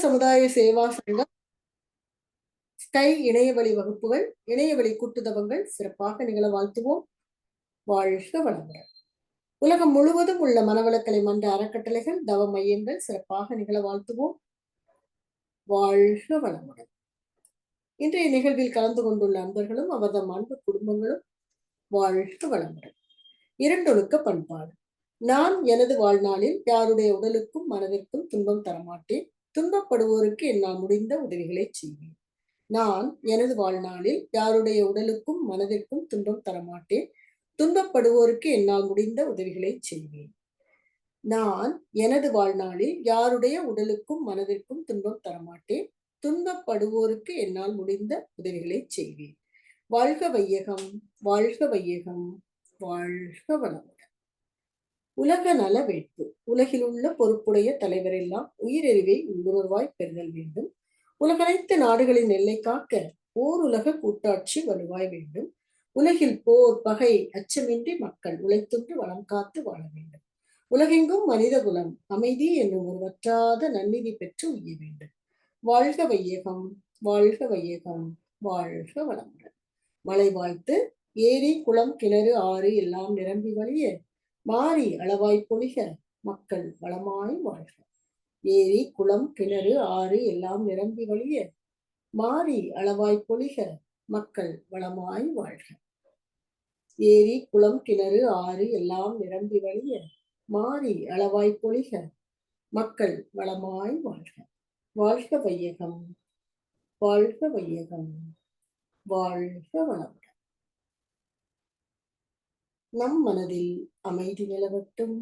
சமுதாய சேவா சங்கம் ஸ்கை இணையவழி வகுப்புகள், இணையவழி கூட்டுதவங்கள் சிறப்பாக நிகழ வாழ்த்துவோம். வாழ்க வளமுடன். உலகம் முழுவதும் உள்ள மனவளக்கலை மன்ற அறக்கட்டளைகள், தவ மையங்கள் சிறப்பாக நிகழ வாழ்த்துவோம். வாழ்க வளமுடன். இன்றைய நிகழ்வில் கலந்து கொண்டுள்ள அன்பர்களும் அவர்தம் அன்பு குடும்பங்களும் வாழ்க வளமுடன். இரண்டொழுக்க பண்பாடு. நான் எனது வாழ்நாளில் யாருடைய உடலுக்கும் மனதிற்கும் துன்பம் தரமாட்டேன். துன்பப்படுவோருக்கு என்னால் முடிந்த உதவிகளை செய்வேன். நான் எனது வாழ்நாளில் யாருடைய உடலுக்கும் மனதிற்கும் துன்பம் தரமாட்டேன். துன்பப்படுவோருக்கு என்னால் முடிந்த உதவிகளை செய்வேன். நான் எனது வாழ்நாளில் யாருடைய உடலுக்கும் மனதிற்கும் துன்பம் தரமாட்டேன். துன்பப்படுவோருக்கு என்னால் முடிந்த உதவிகளை செய்வேன். வாழ்க வையகம், வாழ்க வையகம், வாழ்க வளமுடன். உலக நல வேட்பு. உலகில் உள்ள பொறுப்புடைய தலைவரெல்லாம் உயிரெறிவை உள்ளுணர்வாய் பெறுதல் வேண்டும். உலகனைத்து நாடுகளின் எல்லை காக்க ஓர் உலக கூட்டாட்சி வலுவாய் வேண்டும். உலகில் போர் பகை அச்சமின்றி மக்கள் உழைத்துண்டு வளம் காத்து வாழ வேண்டும். உலகெங்கும் மனித குலம் அமைதி என்னும் ஒரு வற்றாத நன்னிதி பெற்று உய்ய வேண்டும். வாழ்க வையகம், வாழ்க வையகம், வாழ்க வளமுடன். மழை வாழ்த்து. ஏரி குளம் கிணறு ஆறு எல்லாம் நிரம்பி வழிய மாறி அளவாய் பொழிக மக்கள் வளமாய் வாழ்க. ஏரி குளம் கிணறு ஆறு எல்லாம் நிரம்பி வழிய மாறி அளவாய் பொழிக மக்கள் வளமாய் வாழ்க. ஏரி குளம் கிணறு ஆறு எல்லாம் நிரம்பி வழிய மாறி அளவாய் பொழிக மக்கள் வளமாய் வாழ்க. வாழ்க வையகம், வாழ்க வையகம், வாழ்க வளமுடன். நம் மனதில் அமைதி நிலவட்டும்.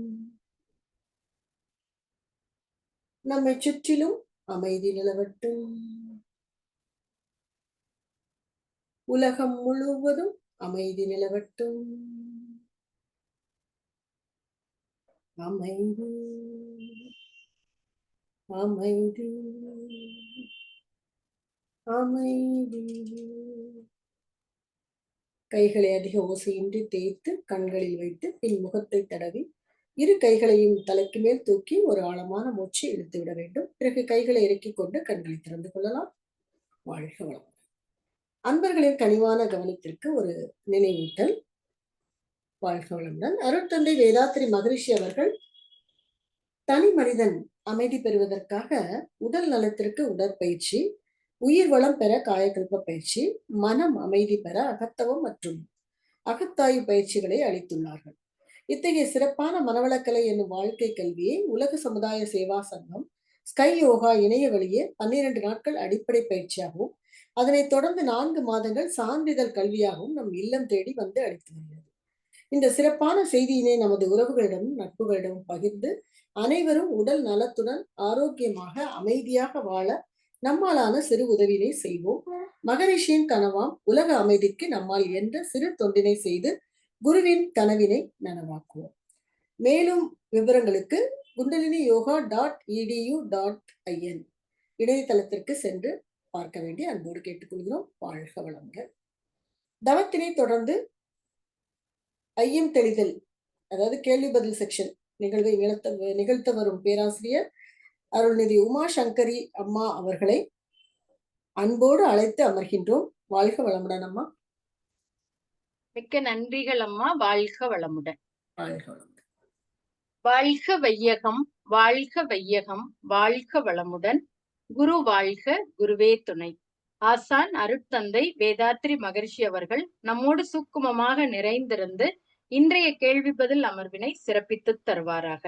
நம்மை சுற்றிலும் அமைதி நிலவட்டும். உலகம் முழுவதும் அமைதி நிலவட்டும். அமைதி, அமைதி, அமைதி. கைகளை அதிக ஓசையின்றி தேய்த்து கண்களில் வைத்து பின் முகத்தை தடவி இரு கைகளையும் தலைக்கு மேல் தூக்கி ஒரு ஆழமான மூச்சு இழுத்து விட வேண்டும். பிறகு கைகளை இறக்கிக் கொண்டு கண்களை திறந்து கொள்ளலாம். வாழ்க வளமுடன். அன்பர்களின் கனிவான கவனத்திற்கு ஒரு நினைவூட்டல். வாழ்க வளமுடன். அருட்தந்தை வேதாத்திரி மகரிஷி அவர்கள் தனி மனிதன் அமைதி பெறுவதற்காக உடல் நலத்திற்கு உடற்பயிற்சி, உயிர் வளம் பெற காயகல்ப பயிற்சி, மனம் அமைதி பெற அகத்தவம் மற்றும் அகத்தாய்வு பயிற்சிகளை அளித்துள்ளார்கள். இத்தகைய சிறப்பான மனவளக்கலை என்னும் வாழ்க்கை கல்வியை உலக சமுதாய சேவா சங்கம் ஸ்கை யோகா இணைய வழியே 12 நாட்கள் அடிப்படை பயிற்சியாகவும் அதனைத் தொடர்ந்து 4 மாதங்கள் சான்றிதழ் கல்வியாகவும் நம் இல்லம் தேடி வந்து அளித்து வருகிறது. இந்த சிறப்பான செய்தியினை நமது உறவுகளிடம் நட்புகளிடம் பகிர்ந்து அனைவரும் உடல் நலத்துடன் ஆரோக்கியமாக அமைதியாக வாழ நம்மாலான சிறு உதவினை செய்வோம். மகரிஷியின் கனவாம் உலக அமைதிக்கு நம்மால் என்ற சிறு தொண்டினை செய்து குருவின் கனவினை நனவாக்குவோம். மேலும் விவரங்களுக்கு kundaliniyoga.edu.in இணையதளத்திற்கு சென்று பார்க்க வேண்டிய அன்போடு கேட்டுக்கொள்கிறோம். வாழ்க வளமுடன். தவத்தினை தொடர்ந்து ஐயம் தெளிதல், அதாவது கேள்வி பதில் செக்ஷன் நிகழ்வை நிகழ்த்த வரும் பேராசிரியர் அருள்நிதி உமா சங்கரி அம்மா அவர்களை அன்போடு அழைத்து அமர்கின்றோம். வாழ்க வளமுடன் அம்மா. மிக்க நன்றிகள் அம்மா. வாழ்க வளமுடன். வாழ்க வளமுடன். வாழ்க வையகம், வாழ்க வையகம், வாழ்க வளமுடன். குரு வாழ்க, குருவே துணை. ஆசான் அருட்தந்தை வேதாத்திரி மகரிஷி அவர்கள் நம்மோடு சூக்குமமாக நிறைந்திருந்து இன்றைய கேள்வி பதில் அமர்வினை சிறப்பித்து தருவாராக.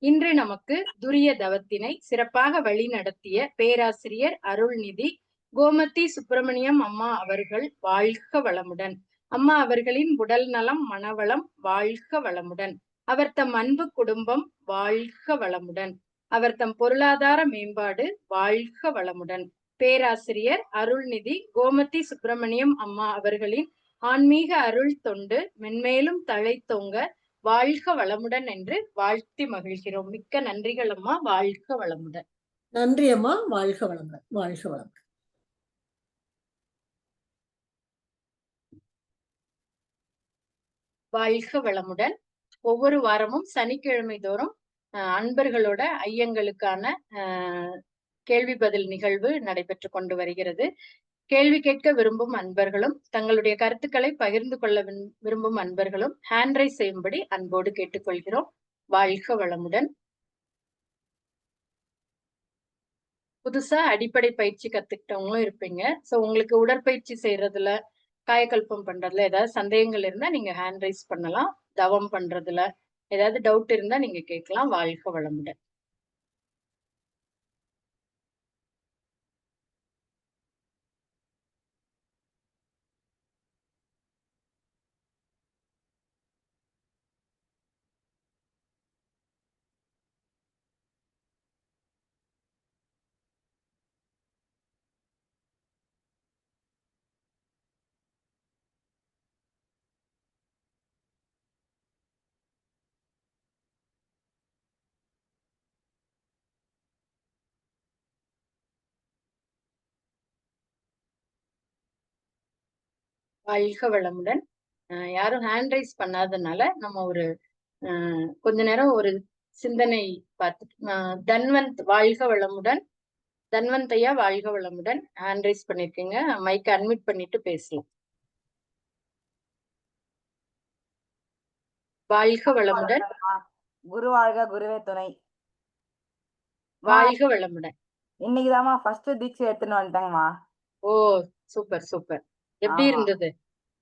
இன்று நமக்கு துரிய தவத்தினை சிறப்பாக வழி நடத்திய பேராசிரியர் அருள்நிதி கோமதி சுப்பிரமணியம் அம்மா அவர்கள் வாழ்க வளமுடன். அம்மா அவர்களின் உடல் நலம் மனவளம் வாழ்க வளமுடன். அவர் தம் அன்பு குடும்பம் வாழ்க வளமுடன். அவர் தம் பொருளாதார மேம்பாடு வாழ்க வளமுடன். பேராசிரியர் அருள்நிதி கோமதி சுப்பிரமணியம் அம்மா அவர்களின் ஆன்மீக அருள் தொண்டு மென்மேலும் தழைத்தோங்க வாழ்க வளமுடன் என்று வாழ்த்தி மகிழ்கிறோம். மிக்க நன்றிகள் அம்மா. வாழ்க வளமுடன். நன்றி அம்மா. வாழ்க வளமுடன். வாழ்க வளமுடன். வாழ்க வளமுடன். ஒவ்வொரு வாரமும் சனிக்கிழமை தோறும் அன்பர்களோட ஐயங்களுக்கான கேள்வி பதில் நிகழ்வு நடைபெற்று கொண்டு வருகிறது. கேள்வி கேட்க விரும்பும் அன்பர்களும் தங்களுடைய கருத்துக்களை பகிர்ந்து கொள்ள விரும்பும் அன்பர்களும் ஹேண்ட் ரைஸ் செய்யும்படி அன்போடு கேட்டுக்கொள்கிறோம். வாழ்க வளமுடன். புதுசா அடிப்படை பயிற்சி கத்துக்கிட்டவங்களும் இருப்பீங்க. சோ உங்களுக்கு உடற்பயிற்சி செய்யறதுல, காயகல்பம் பண்றதுல ஏதாவது சந்தேகங்கள் இருந்தா நீங்க ஹேண்ட் ரைஸ் பண்ணலாம். தவம் பண்றதுல ஏதாவது டவுட் இருந்தா நீங்க கேட்கலாம். வாழ்க வளமுடன். வாழ்க வளமுடன். யாரும் ஹேண்ட் ரைஸ் பண்ணாதனால நம்ம ஒரு கொஞ்ச நேரம் ஒரு சிந்தனை பார்த்து தன்வந்த் வாழ்க வளமுடன். தன்வந்த் ஐயா வாழ்க வளமுடன். ஹேண்ட் ரைஸ் பண்ணிருக்கீங்க. மைக் அன்மியூட் பண்ணிட்டு பேசலாம். வாழ்க வளமுடன். குரு வாழ்க குருவே துணை. வாழ்க வளமுடன். இன்னைக்குதாம்மா ஃபர்ஸ்ட் தீட்சை எடுத்துன்னு வந்துட்டேங்கம்மா. ஓ சூப்பர் சூப்பர். எப்படி இருந்தது?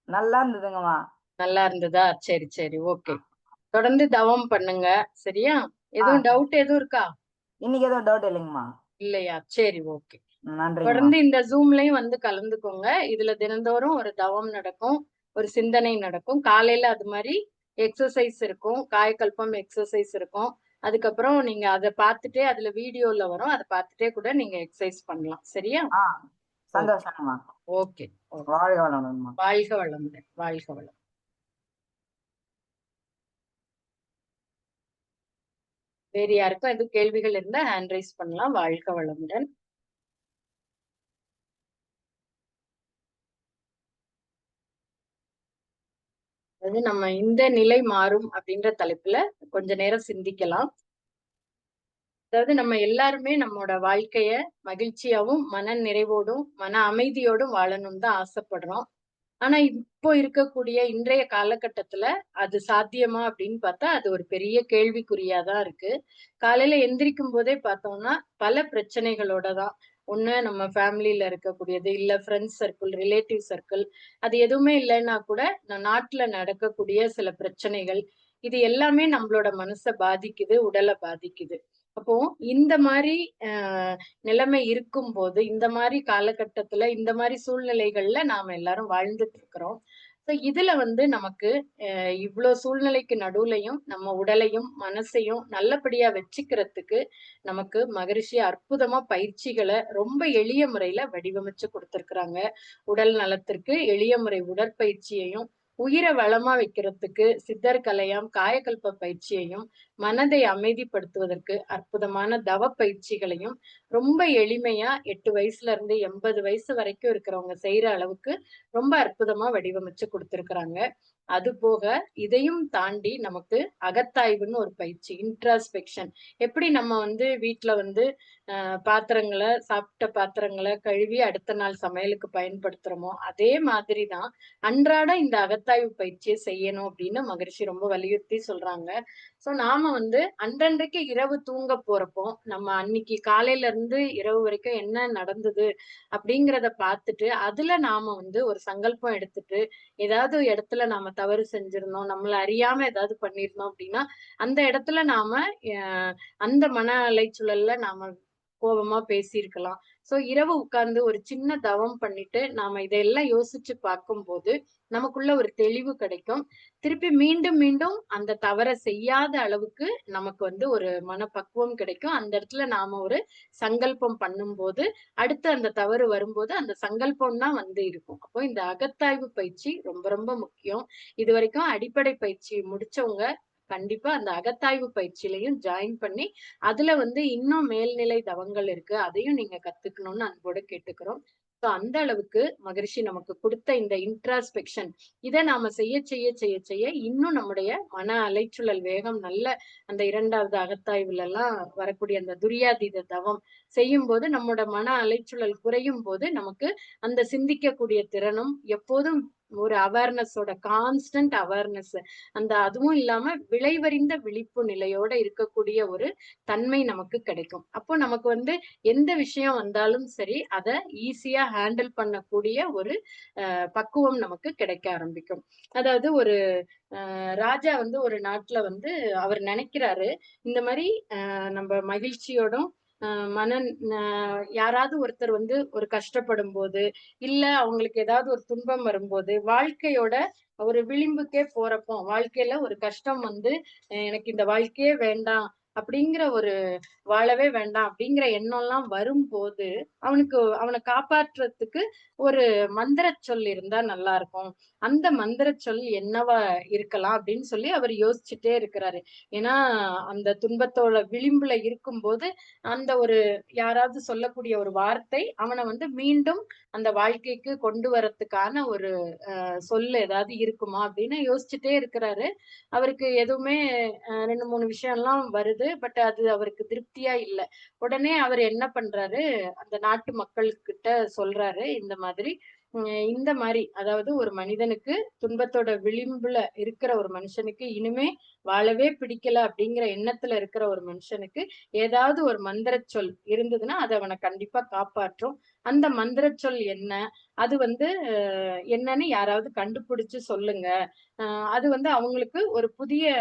நல்லா இருந்ததுங்கம்மா. நல்லா இருந்ததா? சரி சரி ஓகே. தொடர்ந்து தவம் பண்ணுங்க. சரியா? எதுவும் டவுட் எதுவும் இருக்கா? இன்னைக்கு எதுவும் டவுட் இல்லைங்கம்மா. இல்லையா? சரி ஓகே. நன்றி. தொடர்ந்து இந்த ஜூம்லயும் வந்து கலந்துக்கோங்க. இதுல தினந்தோறும் ஒரு தவம் நடக்கும், ஒரு சிந்தனை நடக்கும். காலையில அது மாதிரி எக்ஸசைஸ் இருக்கும், காயகல்பம் எக்ஸசைஸ் இருக்கும். அதுக்கப்புறம் நீங்க அதை பார்த்துட்டே அதுல வீடியோல வரும், அதை பார்த்துட்டே கூட நீங்க எக்ஸசைஸ் பண்ணலாம். சரியா? சந்தோஷம்மா. ஓகே. வாழ்க வளமுடன். வாழ்க வளமுடன். வாழ்க வளம். வேறு யாருக்கும் எதுவும் கேள்விகள் இருந்தா ஹேண்ட் ரைஸ் பண்ணலாம். வாழ்க வளமுடன். அதாவது நம்ம இந்த நிலை மாறும் அப்படின்ற தலைப்புல கொஞ்ச நேரம் சிந்திக்கலாம். அதாவது நம்ம எல்லாருமே நம்மளோட வாழ்க்கைய மகிழ்ச்சியாவும், மன நிறைவோடும், மன அமைதியோடும் வாழணும்னு தான் ஆசைப்படுறோம். ஆனா இப்போ இருக்கக்கூடிய இன்றைய காலகட்டத்துல அது சாத்தியமா அப்படின்னு பார்த்தா அது ஒரு பெரிய கேள்விக்குறியாதான் இருக்கு. காலையில எந்திரிக்கும் போதே பார்த்தோம்னா பல பிரச்சனைகளோட தான். ஒண்ணு நம்ம ஃபேமிலில இருக்கக்கூடியது, இல்ல ஃப்ரெண்ட்ஸ் சர்க்கிள், ரிலேட்டிவ் சர்க்கிள், அது எதுவுமே இல்லைன்னா கூட நாட்டுல நடக்கக்கூடிய சில பிரச்சனைகள், இது எல்லாமே நம்மளோட மனசை பாதிக்குது, உடலை பாதிக்குது. அப்போ இந்த மாதிரி நிலைமை இருக்கும்போது, இந்த மாதிரி காலகட்டத்துல, இந்த மாதிரி சூழ்நிலைகள்ல நாம எல்லாரும் வாழ்ந்துட்டு இருக்கிறோம். இதுல வந்து நமக்கு இவ்ளோ சூழ்நிலைக்கு நடுவுலயும் நம்ம உடலையும், மனசையும் நல்லபடியா வச்சுக்கிறதுக்கு நமக்கு மகரிஷி அற்புதமா பயிற்சிகளை ரொம்ப எளிய முறையில வடிவமைச்சு கொடுத்திருக்கிறாங்க. உடல் நலத்திற்கு எளிய முறை உடற்பயிற்சியையும், உயிரை வளமா வைக்கிறதுக்கு சித்தர் கலையாம் காயகல்ப பயிற்சியையும், மனதை அமைதிப்படுத்துவதற்கு அற்புதமான தவ பயிற்சிகளையும் ரொம்ப எளிமையா 8 வயசுல இருந்து 80 வயசு வரைக்கும் இருக்கிறவங்க செய்யற அளவுக்கு ரொம்ப அற்புதமா வடிவமைச்சு கொடுத்திருக்கிறாங்க. அது போக இதையும் தாண்டி நமக்கு அகத்தாய்வுன்னு ஒரு பயிற்சி, இன்ட்ராஸ்பெக்ஷன். எப்படி நம்ம வந்து வீட்டுல வந்து பாத்திரங்களை, சாப்பிட்ட பாத்திரங்களை கழுவி அடுத்த நாள் சமையலுக்கு பயன்படுத்துறோமோ அதே மாதிரிதான் அன்றாட இந்த அகத்தாய்வு பயிற்சியை செய்யணும் அப்படின்னு மகரிஷி ரொம்ப வலியுறுத்தி சொல்றாங்க. சோ நாம வந்து அன்றன்றைக்கு இரவு தூங்க போறப்போ நம்ம அன்னைக்கு காலையில இருந்து இரவு வரைக்கும் என்ன நடந்தது அப்படிங்கிறத பார்த்துட்டு அதுல நாம வந்து ஒரு சங்கல்பம் எடுத்துட்டு ஏதாவது இடத்துல நாம தவறு செஞ்சிருந்தோம், நம்மள அறியாம ஏதாவது பண்ணிருந்தோம் அப்படின்னா அந்த இடத்துல நாம அந்த மன அலைச்சூழல்ல நாம கோபமா பேசியிருக்கலாம். சோ இரவு உட்கார்ந்து ஒரு சின்ன தவம் பண்ணிட்டு நாம இதெல்லாம் யோசிச்சு பார்க்கும்போது நமக்குள்ள ஒரு தெளிவு கிடைக்கும். திருப்பி மீண்டும் மீண்டும் அந்த தவறை செய்யாத அளவுக்கு நமக்கு வந்து ஒரு மனப்பக்குவம் கிடைக்கும். அந்த இடத்துல நாம ஒரு சங்கல்பம் பண்ணும்போது அடுத்து அந்த தவறு வரும்போது அந்த சங்கல்பம் தான் வந்து இருக்கும். அப்போ இந்த அகத்தாய்வு பயிற்சி ரொம்ப ரொம்ப முக்கியம். இது வரைக்கும் அடிப்படை பயிற்சி முடிச்சவங்க கண்டிப்பா அந்த அகத்தாய்வு பயிற்சியிலையும் ஜாயின் பண்ணி அதுல வந்து இன்னும் மேல்நிலை தவங்கள் இருக்கு, அதையும் நீங்க கத்துக்கணும்னு அன்போடு கேட்டுக்கிறோம். ஸோ அந்த அளவுக்கு மகரிஷி நமக்கு கொடுத்த இந்த இன்ட்ராஸ்பெக்ஷன் இதை நாம செய்ய செய்ய செய்ய செய்ய இன்னும் நம்முடைய மன அலைச்சுழல் வேகம் நல்ல அந்த 2வது அகத்தாய்வுல எல்லாம் வரக்கூடிய அந்த துரியாதீத தவம் செய்யும் போது நம்மளோட மன அலைச்சுழல் குறையும் போது நமக்கு அந்த சிந்திக்கக்கூடிய திறனும் எப்போதும் ஒரு அவேர்னஸோட கான்ஸ்டன்ட் அவேர்னஸ் அந்த அதுவும் இல்லாம விளைவறிந்த விழிப்பு நிலையோட இருக்கக்கூடிய ஒரு தன்மை நமக்கு கிடைக்கும். அப்போ நமக்கு வந்து எந்த விஷயம் வந்தாலும் சரி அதை ஈஸியா ஹேண்டில் பண்ணக்கூடிய ஒரு பக்குவம் நமக்கு கிடைக்க ஆரம்பிக்கும். அதாவது ஒரு ராஜா வந்து ஒரு நாட்டுல வந்து அவர் நினைக்கிறாரு இந்த மாதிரி நம்ம மகிழ்ச்சியோடும் யாராவது ஒருத்தர் வந்து ஒரு கஷ்டப்படும் போது இல்ல அவங்களுக்கு ஏதாவது ஒரு துன்பம் வரும்போது வாழ்க்கையோட ஒரு விளிம்புக்கே போறப்போ வாழ்க்கையில ஒரு கஷ்டம் வந்து எனக்கு இந்த வாழ்க்கையே வேண்டாம் அப்படிங்கிற ஒரு வாழவே வேண்டாம் அப்படிங்கிற எண்ணம் எல்லாம் வரும்போது அவனை காப்பாற்றுறதுக்கு ஒரு மந்திர சொல் இருந்தா நல்லா இருக்கும். அந்த மந்திர சொல் என்னவா இருக்கலாம் அப்படின்னு சொல்லி அவர் யோசிச்சுட்டே இருக்கிறாரு. ஏன்னா அந்த துன்பத்தோட விளிம்புல இருக்கும்போது அந்த ஒரு யாராவது சொல்லக்கூடிய ஒரு வார்த்தை அவனை வந்து மீண்டும் அந்த வாழ்க்கைக்கு கொண்டு வரத்துக்கான ஒரு சொல்லு ஏதாவது இருக்குமா அப்படின்னு யோசிச்சுட்டே இருக்கிறாரு. அவருக்கு எதுவுமே 2-3 விஷயம் எல்லாம் வருது. பட் அது அவருக்கு திருப்தியா இல்ல. உடனே அவர் என்ன பண்றாரு, அந்த நாட்டு மக்கள்கிட்ட சொல்றாரு இந்த மாதிரி அதாவது ஒரு மனிதனுக்கு துன்பத்தோட விளிம்புல இருக்கிற ஒரு மனுஷனுக்கு இனிமே வாழவே பிடிக்கல அப்படிங்கிற எண்ணத்துல இருக்கிற ஒரு மனுஷனுக்கு ஏதாவது ஒரு மந்திர சொல் இருந்ததுன்னா அது அவனை கண்டிப்பா காப்பாற்றும். அந்த மந்திர சொல் என்ன, அது வந்து என்னன்னு யாராவது கண்டுபிடிச்சு சொல்லுங்க. அது வந்து அவங்களுக்கு ஒரு புதிய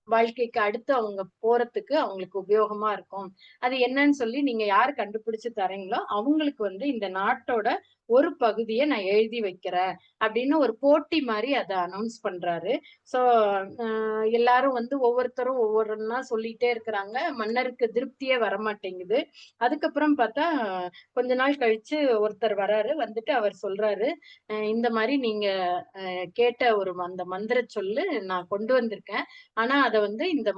வாழ்க்கைக்கு அடுத்து அவங்க போறதுக்கு அவங்களுக்கு உபயோகமா இருக்கும். அது என்னன்னு சொல்லி நீங்க யார் கண்டுபிடிச்சு தரீங்களோ அவங்களுக்கு வந்து இந்த நாட்டோட ஒரு பகுதியை நான் எழுதி வைக்கிறேன் அப்படின்னு ஒரு போட்டி மாதிரி அதை அனௌன்ஸ் பண்றாரு. சோ எல்லாரும் வந்து ஒவ்வொருத்தரும் ஒவ்வொருன்னா சொல்லிட்டே இருக்கிறாங்க. மன்னருக்கு திருப்தியே வரமாட்டேங்குது. அதுக்கப்புறம் பார்த்தா கொஞ்ச நாள் கழிச்சு ஒருத்தர் வராரு. வந்துட்டு அவர் சொல்றாரு, இந்த மாதிரி நீங்க கேட்ட அந்த மந்திர சொல்லு நான் கொண்டு வந்திருக்கேன். ஆனா அத வந்து இந்த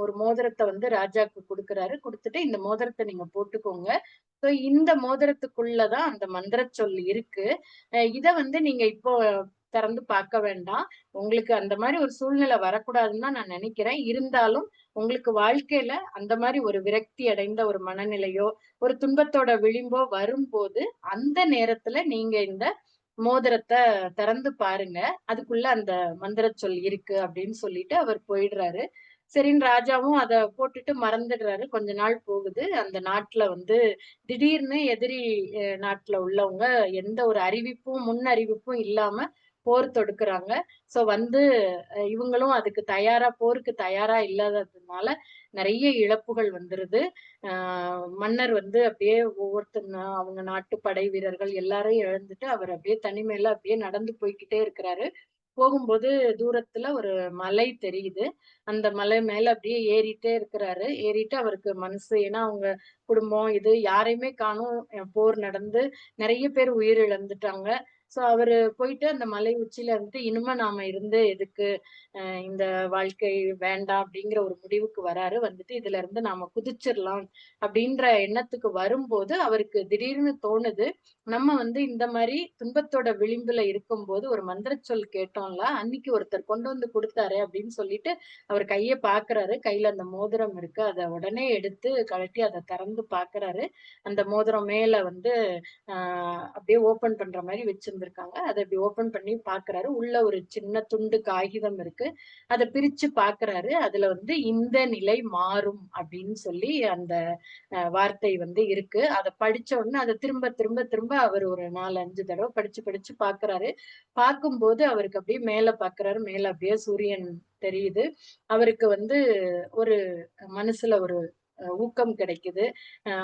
ஒரு மோதிரத்தை வந்து ராஜாக்கு கொடுக்குறாரு. கொடுத்துட்டு இந்த மோதிரத்தை நீங்க போட்டுக்கோங்க. சோ இந்த மோதிரத்துக்குள்ளதான் அந்த மந்திர சொல் இருக்கு. இத வந்து நீங்க இப்போ திறந்து பார்க்க வேண்டாம். உங்களுக்கு அந்த மாதிரி ஒரு சூழ்நிலை வரக்கூடாதுன்னு தான் நான் நினைக்கிறேன். இருந்தாலும் உங்களுக்கு வாழ்க்கையில அந்த மாதிரி ஒரு விரக்தி அடைந்த ஒரு மனநிலையோ ஒரு துன்பத்தோட விளிம்போ வரும்போது அந்த நேரத்துல நீங்க இந்த மோதிரத்தை திறந்து பாருங்க. அதுக்குள்ள அந்த மந்திர சொல் இருக்கு அப்படின்னு சொல்லிட்டு அவர் போயிடுறாரு. சரின்னு ராஜாவும் அத போட்டுட்டு மறந்துடுறாரு. கொஞ்ச நாள் போகுது. அந்த நாட்டுல வந்து திடீர்னு எதிரி நாட்டுல உள்ளவங்க எந்த ஒரு முன் அறிவிப்பும் இல்லாம போர் தொடுக்குறாங்க. சோ வந்து இவங்களும் அதுக்கு போருக்கு தயாரா இல்லாததுனால நிறைய இழப்புகள் வந்துருது. மன்னர் வந்து அப்படியே அவங்க நாட்டு படை வீரர்கள் எல்லாரையும் இழந்துட்டு அவர் அப்படியே தனிமையில அப்படியே நடந்து போய்க்கிட்டே இருக்கிறாரு. போகும்போது தூரத்துல ஒரு மலை தெரியுது. அந்த மலை மேல அப்படியே ஏறிட்டே இருக்கிறாரு. ஏறிட்டு அவருக்கு மனசு ஏன்னா அவங்க குடும்பம் இது யாரையுமே காணோம். போர் நடந்து நிறைய பேர் உயிர் இழந்துட்டாங்க. சோ அவரு போயிட்டு அந்த மலை உச்சியில இருந்துட்டு இனிமே நாம இருந்து எதுக்கு இந்த வாழ்க்கை வேண்டாம் அப்படிங்கிற ஒரு முடிவுக்கு வராரு. வந்துட்டு இதுல இருந்து நாம குதிச்சிடலாம் அப்படின்ற எண்ணத்துக்கு வரும்போது அவருக்கு திடீர்னு தோணுது, நம்ம வந்து இந்த மாதிரி துன்பத்தோட விளிம்புல இருக்கும்போது ஒரு மந்திர சொல் கேட்டோம்ல, அன்னைக்கு ஒருத்தர் கொண்டு வந்து கொடுத்தாரு அப்படின்னு சொல்லிட்டு அவர் கைய பாக்குறாரு. கையில அந்த மோதிரம் இருக்கு. அத உடனே எடுத்து கழட்டி அதை திறந்து பாக்குறாரு. அந்த மோதிரம் மேல வந்து அப்படியே ஓபன் பண்ற மாதிரி வச்சிருந்திருக்காங்க. அதை அப்படி ஓபன் பண்ணி பாக்குறாரு. உள்ள ஒரு சின்ன துண்டு காகிதம் இருக்கு. அதை பிரிச்சு பாக்குறாரு. அதுல வந்து இந்த நிலை மாறும் அப்படின்னு சொல்லி அந்த வார்த்தை வந்து இருக்கு. அதை படிச்ச உடனே அதை திரும்ப திரும்ப திரும்ப அவர் ஒரு 4-5 தடவை படிச்சு படிச்சு பாக்குறாரு. பார்க்கும்போது அவருக்கு அப்படியே மேல பாக்குறாரு. மேல அப்படியே சூரியன் தெரியுது. அவருக்கு வந்து ஒரு மனசுல ஒரு ஊக்கம் கிடைக்குது.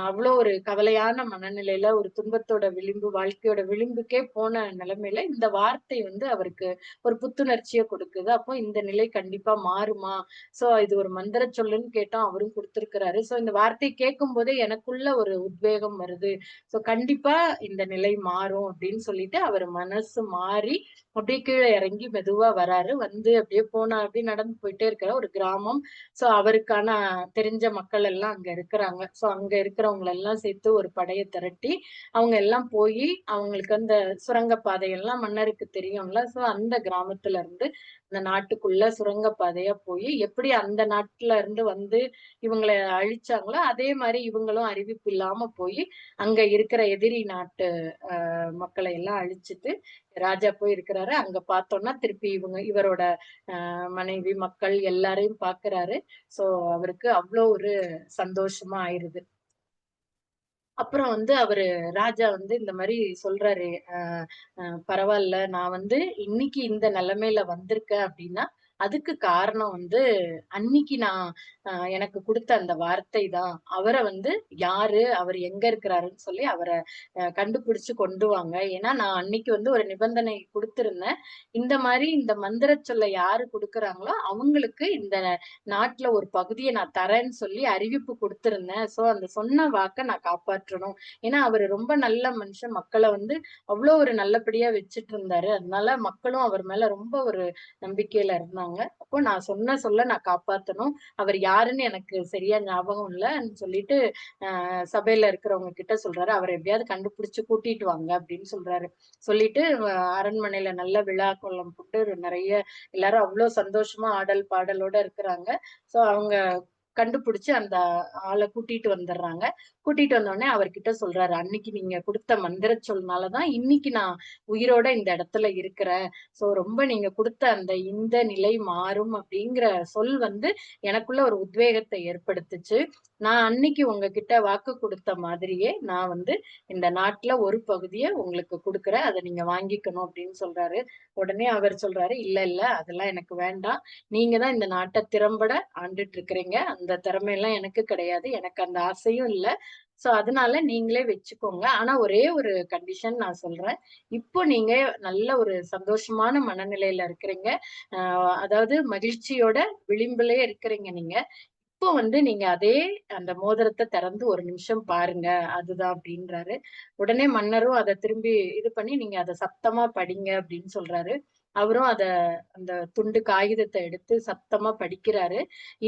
அவ்வளோ ஒரு கவலையான மனநிலையில ஒரு துன்பத்தோட விளிம்பு வாழ்க்கையோட விளிம்புக்கே போன நிலைமையில இந்த வார்த்தை வந்து அவருக்கு ஒரு புத்துணர்ச்சியை கொடுக்குது. அப்போ இந்த நிலை கண்டிப்பா மாறுமா? சோ இது ஒரு மந்திர சொல்லுன்னு கேட்டோம். அவரும் கொடுத்திருக்கிறாரு. சோ இந்த வார்த்தை கேட்கும் போதே எனக்குள்ள ஒரு உத்வேகம் வருது. சோ கண்டிப்பா இந்த நிலை மாறும் அப்படின்னு சொல்லிட்டு அவர் மனசு மாறி அப்படியே கீழே இறங்கி மெதுவா வராரு. வந்து அப்படியே நடந்து போயிட்டே இருக்கிற ஒரு கிராமம். சோ அவருக்கான தெரிஞ்ச மக்கள் எல்லாம் எல்லாம் அங்க இருக்கிறாங்க. சோ அங்க இருக்கிறவங்க எல்லாம் சேர்த்து ஒரு படையை திரட்டி அவங்க எல்லாம் போய் அவங்களுக்கு அந்த சுரங்க பாதையெல்லாம் மன்னருக்கு தெரியும்ல. சோ அந்த கிராமத்துல இருந்து அந்த நாட்டுக்குள்ள சுரங்க பாதையா போய் எப்படி அந்த நாட்டுல இருந்து வந்து இவங்களை அழிச்சாங்களோ அதே மாதிரி இவங்களும் அறிவிப்பு இல்லாம போய் அங்க இருக்கிற எதிரி நாட்டு மக்களை எல்லாம் அழிச்சிட்டு ராஜா போய் இருக்கிறாரு. அங்க பார்த்தோம்னா திருப்பி இவரோட மனைவி மக்கள் எல்லாரையும் பாக்குறாரு. சோ அவருக்கு அவ்வளவு ஒரு சந்தோஷமா ஆயிருது. அப்புறம் வந்து அவரு ராஜா வந்து இந்த மாதிரி சொல்றாரு, பரவாயில்ல, நான் வந்து இன்னைக்கு இந்த நிலைமையில வந்திருக்கேன் அப்படின்னா அதுக்கு காரணம் வந்து அன்னைக்கு நான் எனக்கு கொடுத்த அந்த வார்த்தை தான். அவரை வந்து யாரு, அவர் எங்க இருக்கிறாருன்னு சொல்லி அவரை கண்டுபிடிச்சு கொண்டு வாங்க. ஏன்னா நான் அன்னைக்கு வந்து ஒரு நிபந்தனை கொடுத்திருந்தேன். இந்த மாதிரி இந்த மந்திர சொல்ல யாரு கொடுக்குறாங்களோ அவங்களுக்கு இந்த நாட்டுல ஒரு பகுதியை நான் தரேன்னு சொல்லி அறிவிப்பு கொடுத்திருந்தேன். சோ அந்த சொன்ன வாக்க நான் காப்பாற்றணும். ஏன்னா அவரு ரொம்ப நல்ல மனுஷன், மக்களை வந்து அவ்வளவு ஒரு நல்லபடியா வச்சுட்டு இருந்தாரு. அதனால மக்களும் அவர் மேல ரொம்ப ஒரு நம்பிக்கையில இருந்தாங்க. அப்போ நான் சொன்ன சொல்ல நான் காப்பாத்தணும். அவர் யாருன்னு எனக்கு சரியா ஞாபகம் இல்லன்னு சொல்லிட்டு சபையில இருக்கிறவங்க கிட்ட சொல்றாரு. அவரை எப்படியாவது கண்டுபிடிச்சு கூட்டிட்டு வாங்க அப்படின்னு சொல்றாரு. சொல்லிட்டு அரண்மனையில நல்ல விழா கோலம் போட்டு நிறைய எல்லாரும் அவ்வளவு சந்தோஷமா ஆடல் பாடலோட இருக்கிறாங்க. சோ அவங்க கண்டுபிடிச்சு அந்த ஆளை கூட்டிட்டு வந்துடுறாங்க. கூட்டிட்டு வந்த உடனே அவர்கிட்ட சொல்றாரு, அன்னைக்கு நீங்க கொடுத்த மந்திர சொல்னாலதான் இன்னைக்கு நான் உயிரோட இந்த இடத்துல இருக்கிறேன். சோ ரொம்ப நீங்க கொடுத்த அந்த இந்த நிலை மாறும் அப்படிங்கிற சொல் வந்து எனக்குள்ள ஒரு உத்வேகத்தை ஏற்படுத்துச்சு. நான் அன்னைக்கு உங்ககிட்ட வாக்கு கொடுத்த மாதிரியே நான் வந்து இந்த நாட்டுல ஒரு பகுதியை உங்களுக்கு கொடுக்குறேன், அதை நீங்க வாங்கிக்கணும் அப்படின்னு சொல்றாரு. உடனே அவர் சொல்றாரு, இல்ல இல்ல அதெல்லாம் எனக்கு வேண்டாம். நீங்க தான் இந்த நாட்டை திறம்பட ஆண்டுட்டு இருக்கிறீங்க. அந்த திறமையெல்லாம் எனக்கு கிடையாது, எனக்கு அந்த ஆசையும் இல்ல. சோ அதனால நீங்களே வச்சுக்கோங்க. ஆனா ஒரே ஒரு கண்டிஷன் நான் சொல்றேன். இப்போ நீங்க நல்ல ஒரு சந்தோஷமான மனநிலையில இருக்கிறீங்க. அதாவது மகிழ்ச்சியோட விளிம்புலயே இருக்கிறீங்க நீங்க. இப்போ வந்து நீங்க அதே அந்த மோதிரத்தை திறந்து ஒரு நிமிஷம் பாருங்க. அதுதான் அப்படின்றாரு. உடனே மன்னரும் அதை திரும்பி இது பண்ணி நீங்க அதை சத்தமா படிங்க அப்படின்னு சொல்றாரு. அவரும் அந்த துண்டு காகிதத்தை எடுத்து சத்தமா படிக்கிறாரு.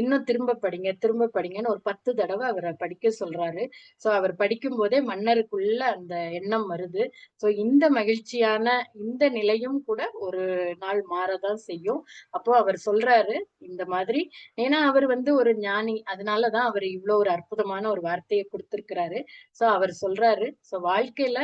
இன்னும் திரும்ப படிங்க, திரும்ப படிங்கன்னு ஒரு 10 தடவை அவரை படிக்க சொல்றாரு. சோ அவர் படிக்கும் போதே மன்னருக்குள்ள அந்த எண்ணம் வருது. சோ இந்த மகிழ்ச்சியான இந்த நிலையும் கூட ஒரு நாள் மாறதான் செய்யும். அப்போ அவர் சொல்றாரு இந்த மாதிரி, ஏன்னா அவர் வந்து ஒரு ஞானி. அதனாலதான் அவர் இவ்வளவு ஒரு அற்புதமான ஒரு வார்த்தையை கொடுத்திருக்கிறாரு. சோ அவர் சொல்றாரு, சோ வாழ்க்கையில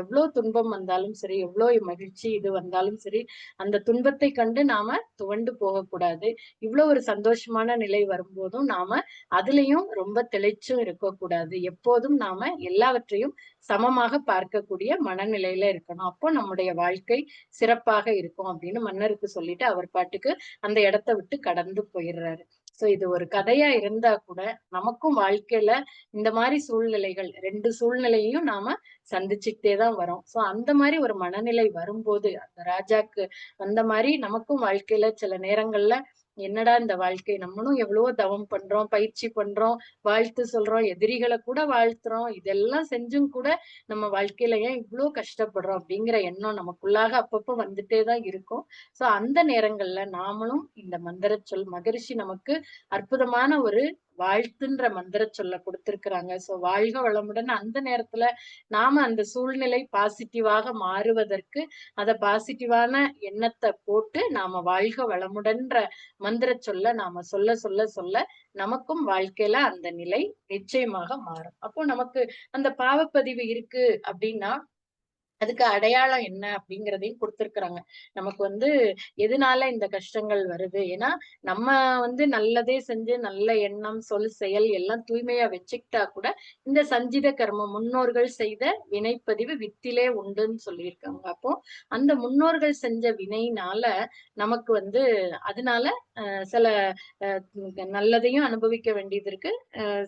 எவ்வளவு துன்பம் வந்தாலும் சரி, எவ்வளவு மகிழ்ச்சி இது வந்தாலும் சரி, அந்த துன்பத்தை கண்டு நாம துவண்டு போகக்கூடாது. இவ்வளவு ஒரு சந்தோஷமான நிலை வரும்போதும் நாம அதுலயும் ரொம்ப திளைச்சும் இருக்கக்கூடாது. எப்போதும் நாம எல்லாவற்றையும் சமமாக பார்க்கக்கூடிய மனநிலையில இருக்கணும். அப்போ நம்முடைய வாழ்க்கை சிறப்பாக இருக்கும் அப்படின்னு மன்னருக்கு சொல்லிட்டு அவர் பாட்டுக்கு அந்த இடத்தை விட்டு கடந்து போயிடுறாரு. சோ இது ஒரு கதையா இருந்தா கூட நமக்கும் வாழ்க்கையில இந்த மாதிரி சூழ்நிலைகள் 2 சூழ்நிலையையும் நாம சந்திச்சுக்கிட்டே தான் வரோம். சோ அந்த மாதிரி ஒரு மனநிலை வரும்போது அந்த ராஜாக்கு வந்த மாதிரி நமக்கும் வாழ்க்கையில சில நேரங்கள்ல என்னடா இந்த வாழ்க்கை, நம்மளும் எவ்வளவோ தவம் பண்றோம், பயிற்சி பண்றோம், வாழ்த்து சொல்றோம், எதிரிகளை கூட வாழ்த்துறோம், இதெல்லாம் செஞ்சும் கூட நம்ம வாழ்க்கையில ஏன் இவ்வளவு கஷ்டப்படுறோம் அப்படிங்கிற எண்ணம் நமக்குள்ளாக அப்பப்போ வந்துட்டே தான் இருக்கும். சோ அந்த நேரங்கள்ல நாமளும் இந்த மந்திர சொல் மகரிஷி நமக்கு அற்புதமான ஒரு வாழ்த்துன்ற மந்திர சொல்ல கொடுத்திருக்கிறாங்க. சோ வாழ்க வளமுடன். அந்த நேரத்துல நாம அந்த சூழ்நிலை பாசிட்டிவாக மாறுவதற்கு அத பாசிட்டிவான எண்ணத்தை போட்டு நாம வாழ்க வளமுடன்ற மந்திர சொல்ல நாம சொல்ல சொல்ல சொல்ல நமக்கும் வாழ்க்கையில அந்த நிலை நிச்சயமாக மாறும். அப்போ நமக்கு அந்த பாவப்பதிவு இருக்கு அப்படின்னா அதுக்கு அடையாளம் என்ன அப்படிங்கிறதையும் கொடுத்திருக்கிறாங்க. நமக்கு வந்து எதனால இந்த கஷ்டங்கள் வருது? ஏன்னா நம்ம வந்து நல்லதே செஞ்சு நல்ல எண்ணம், சொல், செயல் எல்லாம் தூய்மையா வச்சுக்கிட்டா கூட இந்த சஞ்சித கர்மம் முன்னோர்கள் செய்த வினைப்பதிவு வித்திலே உண்டுன்னு சொல்லியிருக்காங்க. அப்போ அந்த முன்னோர்கள் செஞ்ச வினையினால நமக்கு வந்து அதனால சில நல்லதையும் அனுபவிக்க வேண்டியது இருக்கு,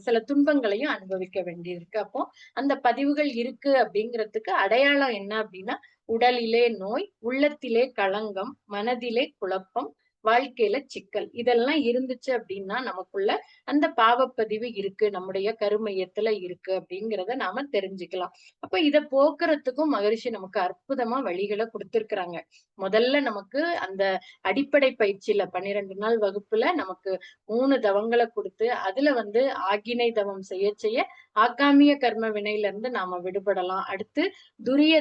சில துன்பங்களையும் அனுபவிக்க வேண்டியது இருக்கு. அப்போ அந்த பதிவுகள் இருக்கு அப்படிங்கிறதுக்கு அடையாளம் என்ன அப்படின்னா, உடலிலே நோய், உள்ளத்திலே களங்கம், மனதிலே குழப்பம், வாழ்க்கையில சிக்கல் இதெல்லாம் இருந்துச்சு அப்படின்னா நமக்குள்ள அந்த பாவப்பதிவு இருக்கு, நம்முடைய கருமையத்துல இருக்கு அப்படிங்கிறத நாம தெரிஞ்சுக்கலாம். அப்ப இத போக்குறதுக்கும் மகரிஷி நமக்கு அற்புதமா வழிகளை கொடுத்திருக்கிறாங்க. முதல்ல நமக்கு அந்த அடிப்படை பயிற்சியில 12 நாள் வகுப்புல நமக்கு 3 தவங்களை கொடுத்து அதுல ஆகினை தவம் செய்ய ஆகாமிய கர்ம வினையில இருந்து நாம விடுபடலாம். அடுத்து துரிய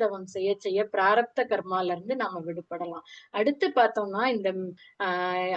தவம் செய்ய பிராரப்த கர்மால இருந்து நாம விடுபடலாம். அடுத்து பார்த்தோம்னா இந்த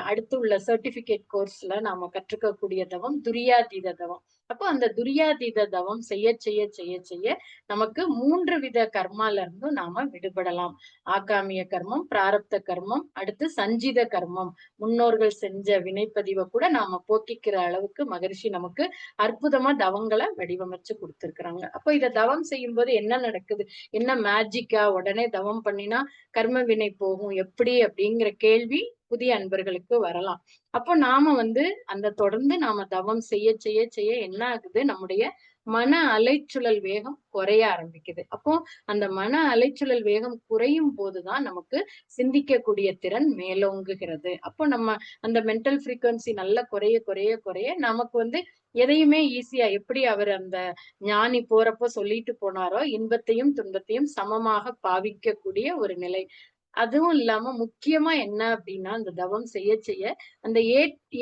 அடுத்து உள்ள சர்டிபிகேட் கோர்ஸ்ல நாம கற்றுக்கக்கூடிய தவம் துரியாதீத தவம். அப்போ அந்த துரியாதீத தவம் செய்ய நமக்கு 3 வித கர்மால இருந்தும் நாம விடுபடலாம். ஆகாமிய கர்மம், பிராரப்த கர்மம், அடுத்து சஞ்சித கர்மம், முன்னோர்கள் செஞ்ச வினைப்பதிவை கூட நாம போக்கிக்கிற அளவுக்கு மகரிஷி நமக்கு அற்புதமா தவங்களை வடிவமைச்சு கொடுத்திருக்கிறாங்க. அப்போ இத தவம் செய்யும் போது என்ன நடக்குது, என்ன மேஜிக்கா உடனே தவம் பண்ணினா கர்ம வினை போகும் எப்படி அப்படிங்கிற கேள்வி புதிய அன்பர்களுக்கு வரலாம். அப்போ நாம அந்த தொடர்ந்து நாம தவம் செய்ய என்ன ஆகுது, நம்முடைய மன அலைச்சுழல் வேகம் குறைய ஆரம்பிக்குது. அப்போ அந்த மன அலைச்சுழல் வேகம் குறையும் போதுதான் நமக்கு சிந்திக்கக்கூடிய திறன் மேலோங்குகிறது. அப்போ நம்ம அந்த மென்டல் ஃப்ரீக்வன்சி நல்லா குறைய நமக்கு எதையுமே ஈஸியா எப்படி அவர் அந்த ஞானி போறப்போ சொல்லிட்டு போனாரோ, இன்பத்தையும் துன்பத்தையும் சமமாக பாவிக்கக்கூடிய ஒரு நிலை. அதுவும் இல்லாம முக்கியமா என்ன அப்படின்னா அந்த தவம் செய்ய அந்த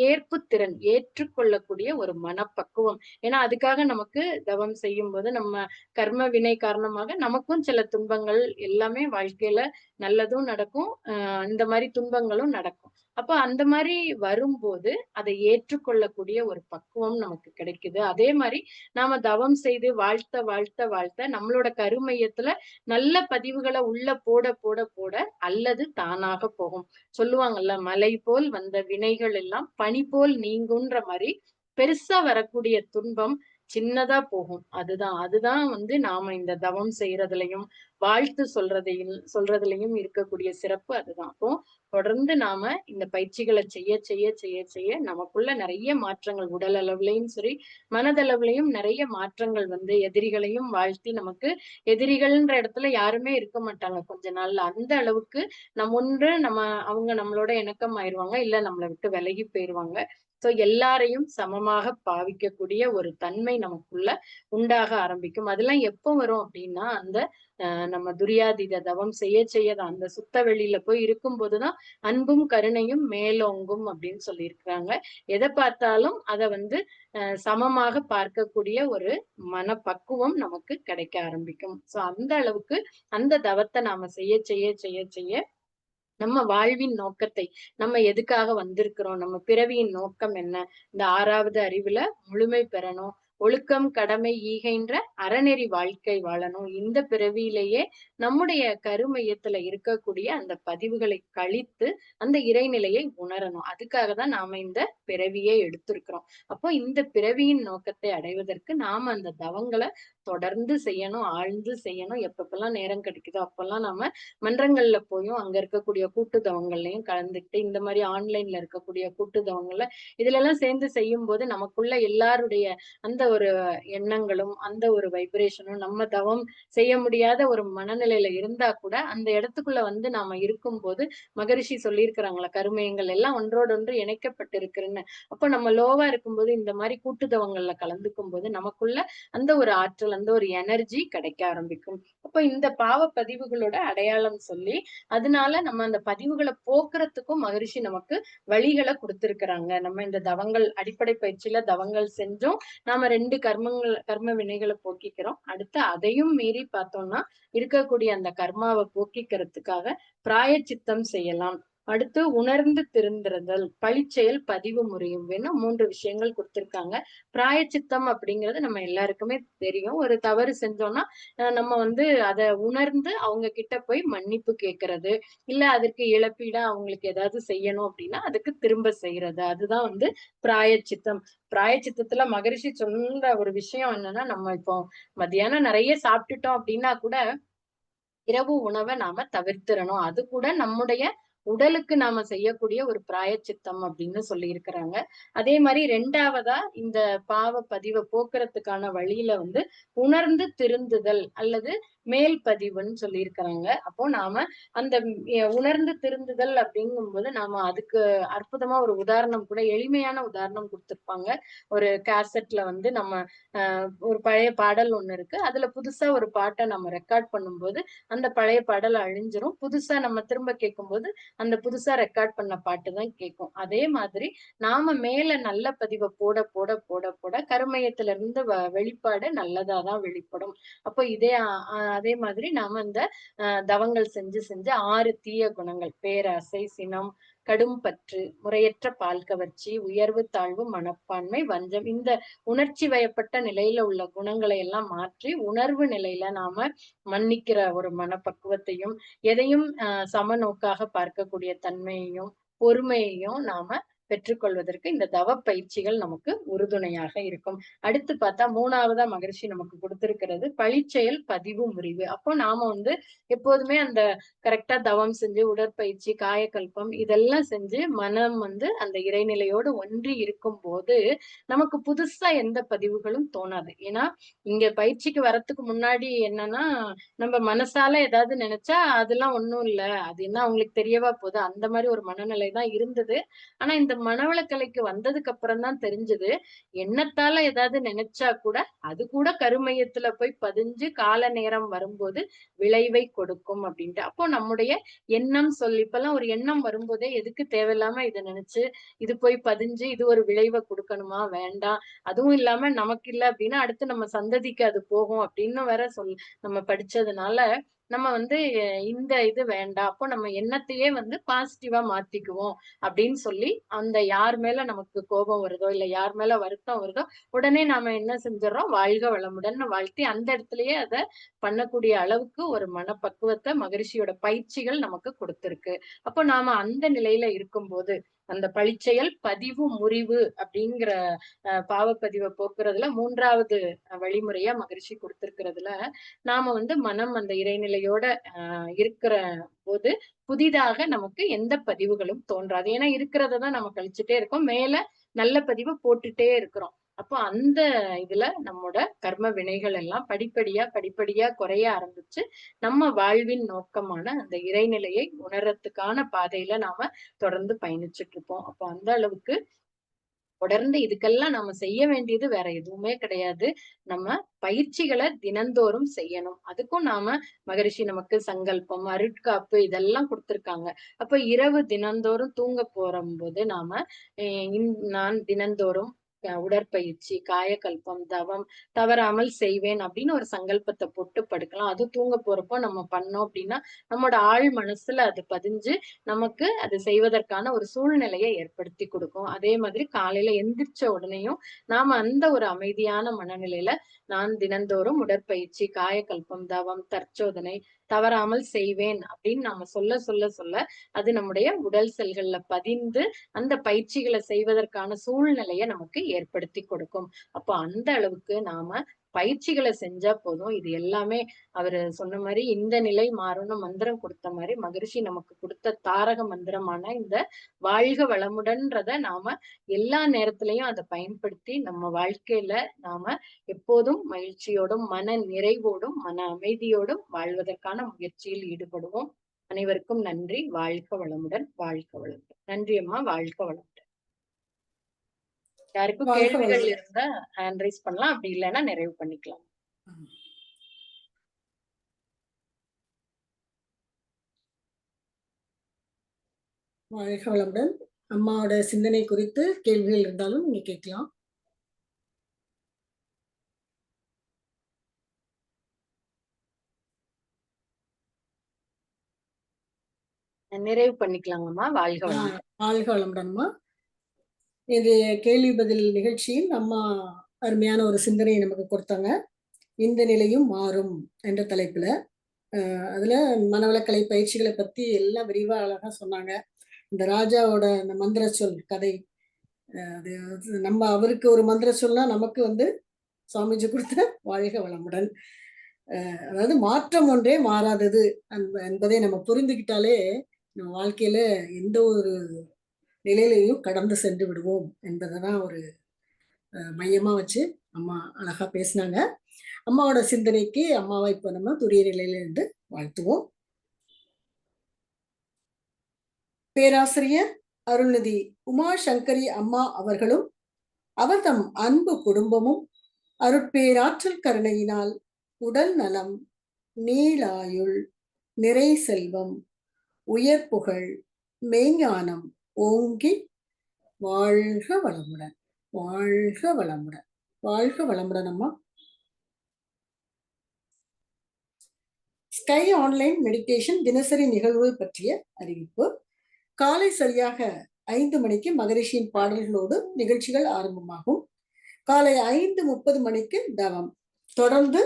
ஏற்பு திறன், ஏற்றுக்கொள்ளக்கூடிய ஒரு மனப்பக்குவம். ஏன்னா அதுக்காக நமக்கு தவம் செய்யும் போது நம்ம கர்ம வினை காரணமாக நமக்கும் சில துன்பங்கள் எல்லாமே வாழ்க்கையில நல்லதும் நடக்கும், இந்த மாதிரி துன்பங்களும் நடக்கும். அப்ப அந்த மாதிரி வரும்போது அதை ஏற்றுக்கொள்ளக்கூடிய ஒரு பக்குவம் நமக்கு கிடைக்குது. அதே மாதிரி நாம தவம் செய்து வாழ்த்த நம்மளோட கருமையத்துல நல்ல பதிவுகளை உள்ள போட அல்லது தானாக போகும். சொல்லுவாங்கல்ல, மலை போல் வந்த வினைகள் எல்லாம் பனி போல் நீங்குன்ற மாதிரி பெருசா வரக்கூடிய துன்பம் சின்னதா போகும். அதுதான் நாம இந்த தவம் செய்யறதுலயும் வாழ்த்து சொல்றதுலயும் இருக்கக்கூடிய சிறப்பு அதுதான். அப்போ தொடர்ந்து நாம இந்த பயிற்சிகளை செய்ய நமக்குள்ள நிறைய மாற்றங்கள், உடல் அளவுலயும் சரி மனதளவுலயும் நிறைய மாற்றங்கள் எதிரிகளையும் வாழ்த்தி, நமக்கு எதிரிகள்ன்ற இடத்துல யாருமே இருக்க மாட்டாங்க கொஞ்ச நாள்ல. அந்த அளவுக்கு அவங்க நம்மளோட இணக்கம் ஆயிருவாங்க, இல்ல நம்மளை விட்டு விலகி போயிருவாங்க. சோ எல்லாரையும் சமமாக பாவிக்கக்கூடிய ஒரு தன்மை நமக்குள்ள உண்டாக ஆரம்பிக்கும். அதெல்லாம் எப்ப வரும் அப்படின்னா அந்த நம்ம துரியாதீத தவம் செய்யதான் அந்த சுத்த வெளியில போய் இருக்கும் போதுதான் அன்பும் கருணையும் மேலோங்கும் அப்படின்னு சொல்லியிருக்கிறாங்க. எதை பார்த்தாலும் அதை சமமாக பார்க்கக்கூடிய ஒரு மனப்பக்குவம் நமக்கு கிடைக்க ஆரம்பிக்கும். சோ அந்த அளவுக்கு அந்த தவத்தை நாம செய்ய நம்ம வாழ்வின் நோக்கத்தை, நம்ம எதுக்காக வந்திருக்கிறோம், நம்ம பிறவியின் நோக்கம் என்ன, இந்த 6வது அறிவுல முழுமை பெறணும், ஒழுக்கம் கடமை ஈகைன்ற அறநெறி வாழ்க்கை வாழணும், இந்த பிறவியிலேயே நம்முடைய கருமையத்துல இருக்கக்கூடிய அந்த பதிவுகளை கழித்து அந்த இறைநிலையை உணரணும். அதுக்காக தான் நாம இந்த பிறவியை எடுத்திருக்கிறோம். அப்போ இந்த பிறவியின் நோக்கத்தை அடைவதற்கு நாம அந்த தவங்களை தொடர்ந்து செய்யணும், ஆழ்ந்து செய்யணும். எப்பப்பெல்லாம் நேரம் கிடைக்குதோ அப்பெல்லாம் நாம மன்றங்கள்ல போயும் அங்க இருக்கக்கூடிய கூட்டுத்தவங்கள்லயும் கலந்துக்கிட்டு, இந்த மாதிரி ஆன்லைன்ல இருக்கக்கூடிய கூட்டுத்தவங்கள்ல இதுல எல்லாம் சேர்ந்து செய்யும் போது நமக்குள்ள எல்லாருடைய அந்த ஒரு எண்ணங்களும் அந்த ஒரு வைப்ரேஷனும், நம்ம தவம் செய்ய முடியாத ஒரு மனநிலையில இருந்தா கூட அந்த இடத்துக்குள்ள நாம இருக்கும்போது மகரிஷி சொல்லியிருக்கிறாங்களா, கருமையங்கள் எல்லாம் ஒன்றோடொன்று இணைக்கப்பட்டிருக்குன்னு. அப்ப நம்ம லோவா இருக்கும்போது இந்த மாதிரி கூட்டுத்தவங்கள்ல கலந்துக்கும் போது நமக்குள்ள அந்த ஒரு ஆற்றல், அந்த ஒரு எனர்ஜி கிடைக்க ஆரம்பிக்கும். அப்ப இந்த பாவ பதிவுகளோட அடையாளம் சொல்லி அதனால நம்ம அந்த பதிவுகளை போக்குறதுக்கும் மகரிஷி நமக்கு வழிகளை கொடுத்திருக்கிறாங்க. நம்ம இந்த தவங்கள் அடிப்படை பயிற்சியில தவங்கள் செஞ்சோம், நாம 2 கர்ம வினைகளை போக்கிக்கிறோம். அடுத்து அதையும் மீறி பார்த்தோம்னா இருக்கக்கூடிய அந்த கர்மாவை போக்கிக்கிறதுக்காக பிராயச்சித்தம் செய்யலாம். அடுத்து உணர்ந்து திருந்துறதல், பழிச்செயல் பதிவு முறையும் வேணும், 3 விஷயங்கள் கொடுத்திருக்காங்க. பிராயச்சித்தம் அப்படிங்கிறது நம்ம எல்லாருக்குமே தெரியும். ஒரு தவறு செஞ்சோம்னா நம்ம அதை உணர்ந்து அவங்க கிட்ட போய் மன்னிப்பு கேட்கறது, இல்ல அதற்கு இழப்பீடா அவங்களுக்கு ஏதாவது செய்யணும் அப்படின்னா அதுக்கு திரும்ப செய்யறது, அதுதான் பிராயச்சித்தம். பிராயச்சித்தத்துல மகரிஷி சொல்ற ஒரு விஷயம் என்னன்னா, நம்ம இப்போ மத்தியானம் நிறைய சாப்பிட்டுட்டோம் அப்படின்னா கூட இரவு உணவை நாம தவிர்த்திடணும். அது கூட நம்முடைய உடலுக்கு நாம செய்யக்கூடிய ஒரு பிராயச்சித்தம் அப்படின்னு சொல்லி இருக்கிறாங்க. அதே மாதிரி 2வதா இந்த பாவ பதிவை போக்குறதுக்கான வழியில வந்து உணர்ந்து திருந்துதல் அல்லது மேல் பதிவுன்னு சொல்லியிருக்கிறாங்க. அப்போ நாம அந்த உணர்ந்து திருந்துதல் அப்படிங்கும்போது நாம அதுக்கு அற்புதமா ஒரு உதாரணம் கூட எளிமையான உதாரணம் கொடுத்திருப்பாங்க. ஒரு கேசட்ல வந்து நம்ம ஒரு பழைய பாடல் ஒண்ணு இருக்கு. அதுல புதுசா ஒரு பாட்டை நம்ம ரெக்கார்ட் பண்ணும்போது அந்த பழைய பாடல் அழிஞ்சிரும். புதுசா நம்ம திரும்ப கேட்கும்போது அந்த புதுசா ரெக்கார்ட் பண்ண பாட்டு தான் கேட்கும். அதே மாதிரி நாம மேல நல்ல பதிவை போட போட போட போட கருமையத்துல இருந்து வெளிப்பாடு நல்லதா தான் வெளிப்படும். அப்போ அதே மாதிரி நாம இந்த தவங்கள் செஞ்சு செஞ்சு 6 தீய குணங்கள் பேராசை, சினம், கடும் பற்று, முறையற்ற பால் கவர்ச்சி, உயர்வு தாழ்வு மனப்பான்மை, வஞ்சம், இந்த உணர்ச்சி வயப்பட்ட நிலையில உள்ள குணங்களை எல்லாம் மாற்றி உணர்வு நிலையில நாம மன்னிக்கிற ஒரு மனப்பக்குவத்தையும் எதையும் சமநோக்காக பார்க்கக்கூடிய தன்மையையும் பொறுமையையும் நாம பெற்றுக்கொள்வதற்கு இந்த தவ பயிற்சிகள் நமக்கு உறுதுணையாக இருக்கும். அடுத்து பார்த்தா 3வதா மகரிஷி நமக்கு கொடுத்திருக்கிறது பழிச்செயல் பதிவு முறிவு. அப்போ நாம வந்து எப்போதுமே அந்த கரெக்டா தவம் செஞ்சு உடற்பயிற்சி காயக்கல்பம் இதெல்லாம் செஞ்சு மனம் வந்து அந்த இறைநிலையோடு ஒன்றி இருக்கும் போது நமக்கு புதுசா எந்த பதிவுகளும் தோணாது. ஏன்னா இங்க பயிற்சிக்கு வரத்துக்கு முன்னாடி என்னன்னா நம்ம மனசால ஏதாவது நினைச்சா அதெல்லாம் ஒண்ணும் இல்ல, அது என்ன அவங்களுக்கு தெரியவா போகுது, அந்த மாதிரி ஒரு மனநிலை தான் இருந்தது. ஆனா இந்த மனவளக்கலைக்கு வந்ததுக்கு அப்புறம் தான் தெரிஞ்சது எண்ணத்தால ஏதாவது நினைச்சா கூட அது கூட கருமையத்துல போய் பதிஞ்சு கால நேரம் வரும்போது விளைவை கொடுக்கும் அப்படின்ட்டு. அப்போ நம்முடைய எண்ணம் இப்பெல்லாம் ஒரு எண்ணம் வரும்போதே எதுக்கு தேவையில்லாம இதை நினைச்சு இது போய் பதிஞ்சு இது ஒரு விளைவை கொடுக்கணுமா, வேண்டாம். அதுவும் இல்லாம நமக்கு இல்ல அப்படின்னா அடுத்து நம்ம சந்ததிக்கு அது போகும் அப்படின்னு வேற நம்ம படிச்சதுனால நம்ம வந்து இந்த இது வேண்டாம். அப்போ நம்ம எண்ணத்தையே வந்து பாசிட்டிவா மாத்திக்குவோம் அப்படின்னு சொல்லி அந்த யார் மேல நமக்கு கோபம் வருதோ இல்ல யார் மேல வருத்தம் வருதோ உடனே நாம என்ன செஞ்சிடறோம், வாழ்க வளமுடன் வாழ்த்தி அந்த இடத்துலயே அதை பண்ணக்கூடிய அளவுக்கு ஒரு மனப்பக்குவத்தை மகரிஷியோட பயிற்சிகள் நமக்கு கொடுத்திருக்கு. அப்போ நாம அந்த நிலையில இருக்கும்போது அந்த பழிச்செயல் பதிவு முறிவு அப்படிங்கிற பாவப்பதிவை போக்குறதுல 3வது வழிமுறையா மகரிஷி கொடுத்திருக்கிறதுல நாம வந்து மனம் அந்த இறைநிலையோட இருக்கிற போது புதிதாக நமக்கு எந்த பதிவுகளும் தோன்றாது. ஏன்னா இருக்கிறதான் நம்ம கழிச்சுட்டே இருக்கோம், மேல நல்ல பதிவு போட்டுட்டே இருக்கிறோம். அப்போ அந்த இதுல நம்மோட கர்ம வினைகள் எல்லாம் படிப்படியா குறைய ஆரம்பிச்சு நம்ம வாழ்வின் நோக்கமான அந்த இறைநிலையை உணர்றதுக்கான பாதையில நாம தொடர்ந்து பயணிச்சுட்டு இருப்போம். அப்போ அந்த அளவுக்கு தொடர்ந்து இதுக்கெல்லாம் நம்ம செய்ய வேண்டியது வேற எதுவுமே கிடையாது. நம்ம பயிற்சிகளை தினந்தோறும் செய்யணும். அதுக்கும் நாம மகரிஷி நமக்கு சங்கல்பம், அருட்காப்பு இதெல்லாம் கொடுத்திருக்காங்க. அப்ப இரவு தினந்தோறும் தூங்க போகும்போது நாம நான் தினந்தோறும் உடற்பயிற்சி, காயக்கல்பம், தவம் தவறாமல் செய்வேன் அப்படின்னு ஒரு சங்கல்பத்தை போட்டு படுக்கலாம். அது தூங்க போறப்போ நம்ம பண்ணோம் அப்படின்னா நம்மோட ஆழ் மனசுல அது பதிஞ்சு நமக்கு அது செய்வதற்கான ஒரு சூழ்நிலையை ஏற்படுத்தி கொடுக்கும். அதே மாதிரி காலையில எந்திரிச்ச உடனேயும் நாம அந்த ஒரு அமைதியான மனநிலையில நான் தினந்தோறும் உடற்பயிற்சி, காயக்கல்பம், தவம், தற்சோதனை தவறாமல் செய்வேன் அப்படின்னு நாம சொல்ல சொல்ல சொல்ல அது நம்முடைய உடல் செல்கள்ல பதிந்து அந்த பயிற்சிகளை செய்வதற்கான சூழ்நிலையை நமக்கு ஏற்படுத்தி கொடுக்கும். அப்போ அந்த அளவுக்கு நாம பயிற்சிகளை செஞ்சா போதும். இது எல்லாமே அவரு சொன்ன மாதிரி இந்த நிலை மாறும்னு மந்திரம் கொடுத்த மாதிரி மகரிஷி நமக்கு கொடுத்த தாரக மந்திரமான இந்த வாழ்க வளமுடன்றத நாம எல்லா நேரத்திலையும் அதை பயன்படுத்தி நம்ம வாழ்க்கையில நாம எப்போதும் மகிழ்ச்சியோடும் மன நிறைவோடும் மன அமைதியோடும் வாழ்வதற்கான முயற்சியில் ஈடுபடுவோம். அனைவருக்கும் நன்றி. வாழ்க வளமுடன், வாழ்க வளமுடன். நன்றி அம்மா. வாழ்க வளமுடன். யாருக்கும் கேள்விகள் இருந்தா ஹேண்ட் ரைஸ் பண்ணலாம், அப்படி இல்லைன்னா நிறைவு பண்ணிக்கலாம். வாழ்க வளமுடன். அம்மாவோட சிந்தனை குறித்து கேள்விகள் இருந்தாலும் நீங்க கேட்கலாம். நிறைவு பண்ணிக்கலாங்கம்மா. வாழ்க வளமுடன். வாழ்க வளமுடன்மா. இது கேள்வி பதில் நிகழ்ச்சியில் அம்மா அருமையான ஒரு சிந்தனையை நமக்கு கொடுத்தாங்க. இந்த நிலையும் மாறும் என்ற தலைப்புல. அதுல மனவளக்கலை பயிற்சிகளை பத்தி எல்லாம் விரிவா அழகா சொன்னாங்க. இந்த ராஜாவோட அந்த மந்திர சொல் கதை, அது நம்ம அவருக்கு ஒரு மந்திர சொல்னா நமக்கு வந்து சுவாமிஜி கொடுத்த வாழ்க வளமுடன். அதாவது மாற்றம் ஒன்றே மாறாதது என்பதை நம்ம புரிந்துக்கிட்டாலே நம்ம வாழ்க்கையில எந்த ஒரு நிலையிலையும் கடந்து சென்று விடுவோம் என்பதைதான் ஒரு மையமா வச்சு அம்மா அழகா பேசினாங்க. அம்மாவோட சிந்தனைக்கு அம்மாவை இப்ப நம்ம துரிய நிலையில இருந்து வாழ்த்துவோம். பேராசிரியர் அருள்நிதி உமாசங்கரி அம்மா அவர்களும் அவர்தம் அன்பு குடும்பமும் அருட்பேராற்றல் கருணையினால் உடல் நலம், நீளாயுள், நிறை செல்வம், உயர் புகழ், மெய்ஞானம் ஓங்கி வாழ்க வளமுடன், வாழ்க வளமுடன், வாழ்க வளமுடன். அம்மா ஸ்கை ஆன்லைன் மெடிடேஷன் தினசரி நிகழ்வு பற்றிய அறிவிப்பு. காலை சரியாக 5 மணிக்கு மகரிஷியின் பாடல்களோடு நிகழ்ச்சிகள் ஆரம்பமாகும். காலை 5:30 மணிக்கு தவம். தொடர்ந்து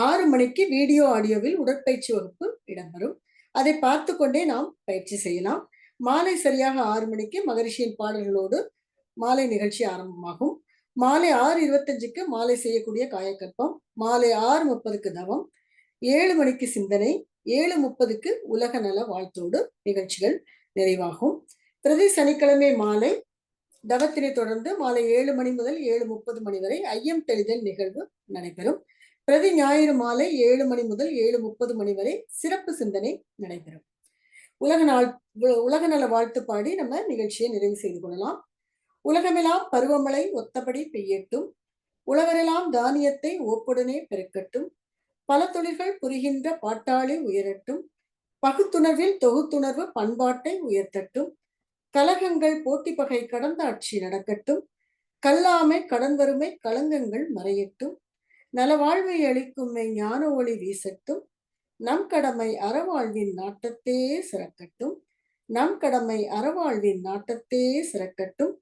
6 மணிக்கு வீடியோ ஆடியோவில் உடற்பயிற்சி வகுப்பு இடம்பெறும். அதை பார்த்து கொண்டே நாம் பயிற்சி செய்யலாம். மாலை சரியாக 6 மணிக்கு மகரிஷியின் பாடல்களோடு மாலை நிகழ்ச்சி ஆரம்பமாகும். மாலை 6:25க்கு மாலை செய்யக்கூடிய காயக்கல்பம், மாலை 6:30க்கு தவம், 7 மணிக்கு சிந்தனை, 7:30க்கு உலக நல வாழ்த்தோடு நிகழ்ச்சிகள் நிறைவாகும். பிரதி சனிக்கிழமை மாலை தவத்தினை தொடர்ந்து மாலை 7 மணி முதல் 7:30 மணி வரை ஐயம் தெளிதல் நிகழ்வு நடைபெறும். பிரதி ஞாயிறு மாலை 7 மணி முதல் 7:30 மணி வரை சிறப்பு சிந்தனை நடைபெறும். உலக நல வாழ்த்து பாடி நம்ம நிகழ்ச்சியை நிறைவு செய்து கொள்ளலாம். உலகமெல்லாம் பருவமழை ஒத்தபடி பெய்யட்டும், உழவரெல்லாம் தானியத்தை ஓப்புடனே பெருக்கட்டும், பல தொழில்கள் புரிகின்ற பாட்டாளி உயரட்டும், பகுத்துணர்வில் தொகுத்துணர்வு பண்பாட்டை உயர்த்தட்டும், கலகங்கள் போட்டி பகை கடந்த ஆட்சி நடக்கட்டும், கல்லாமை கடன் வறுமை களங்கங்கள் மறையட்டும், நலவாழ்வை அளிக்கும் ஞான ஒளி வீசட்டும், நம் கடமை அறவாழ்வின் நாட்டத்தே சிறக்கட்டும், நம் கடமை அறவாழ்வின் நாட்டத்தே சிறக்கட்டும்,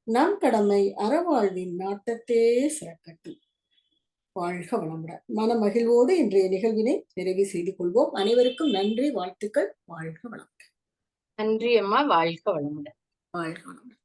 நம் கடமை அறவாழ்வின் நாட்டத்தே சிறக்கட்டும். வாழ்க வளமுடன். மன மகிழ்வோடு இன்றைய நிகழ்வினை நிறைவு செய்து கொள்வோம். அனைவருக்கும் நன்றி, வாழ்த்துக்கள். வாழ்க வளமுடன். நன்றி அம்மா. வாழ்க வளமுடன். வாழ்க வளமுடன்.